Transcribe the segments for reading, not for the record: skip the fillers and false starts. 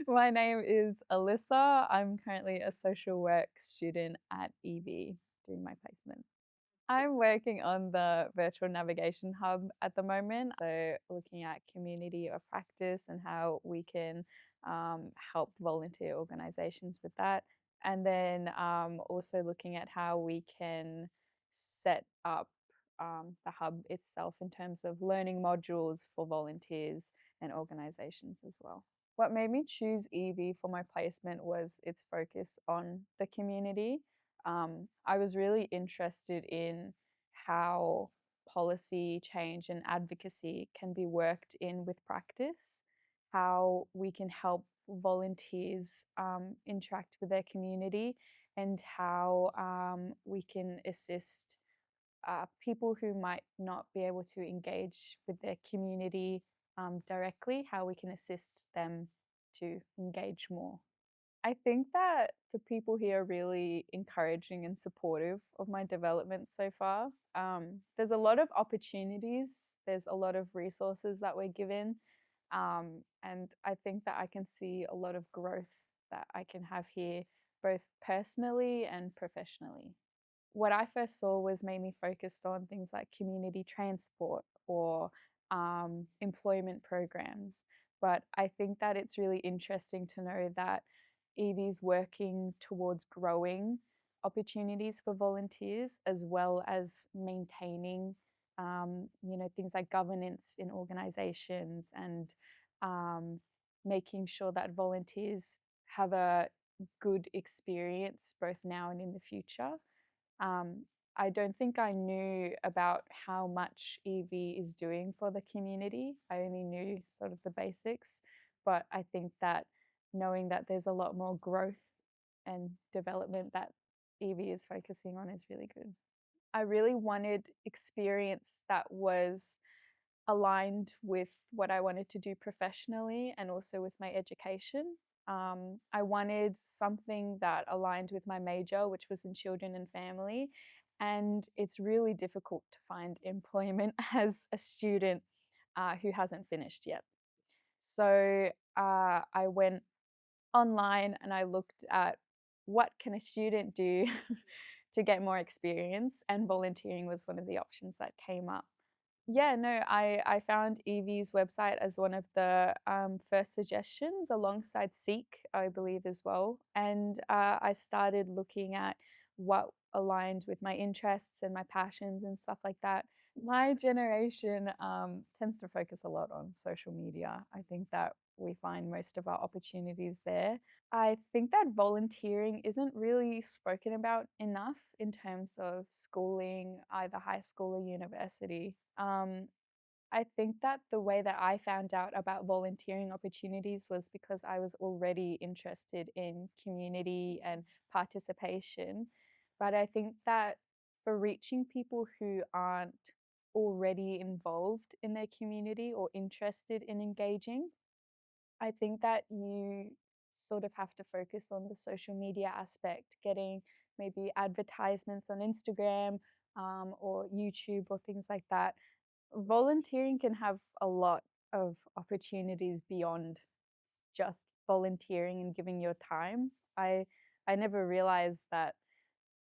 My name is Alyssa. I'm currently a social work student at EV doing my placement. I'm working on the virtual navigation hub at the moment, so looking at community of practice and how we can help volunteer organisations with that. And then also looking at how we can set up the hub itself in terms of learning modules for volunteers and organisations as well. What made me choose EV for my placement was its focus on the community. I was really interested in how policy change and advocacy can be worked in with practice, how we can help volunteers interact with their community, and how we can assist people who might not be able to engage with their community directly, how we can assist them to engage more. I think that the people here are really encouraging and supportive of my development so far. There's a lot of opportunities, there's a lot of resources that we're given, and I think that I can see a lot of growth that I can have here, both personally and professionally. What I first saw was mainly focused on things like community transport or employment programs. But I think that it's really interesting to know that EV's working towards growing opportunities for volunteers as well as maintaining, things like governance in organizations and um, making sure that volunteers have a good experience both now and in the future. um, I don't think I knew about how much EV is doing for the community. I only knew sort of the basics, but I think that knowing that there's a lot more growth and development that EV is focusing on is really good. I really wanted experience that was aligned with what I wanted to do professionally and also with my education. I wanted something that aligned with my major, which was in children and family. And it's really difficult to find employment as a student who hasn't finished yet. So I went online and I looked at what can a student do to get more experience, and volunteering was one of the options that came up. Yeah, no, I found Evie's website as one of the first suggestions alongside Seek, I believe, as well. And I started looking at what aligned with my interests and my passions and stuff like that. My generation tends to focus a lot on social media. I think that we find most of our opportunities there. I think that volunteering isn't really spoken about enough in terms of schooling, either high school or university. I think that the way that I found out about volunteering opportunities was because I was already interested in community and participation. But I think that for reaching people who aren't already involved in their community or interested in engaging, I think that you sort of have to focus on the social media aspect, getting maybe advertisements on Instagram or YouTube or things like that. Volunteering can have a lot of opportunities beyond just volunteering and giving your time. I never realized that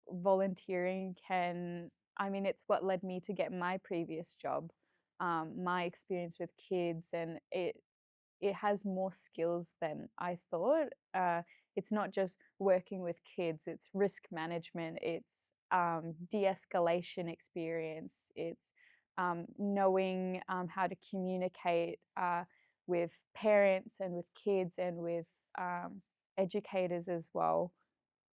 volunteering can, I mean, it's what led me to get my previous job, my experience with kids, and it has more skills than I thought. It's not just working with kids, it's risk management, it's de escalation experience, it's knowing how to communicate with parents and with kids and with educators as well.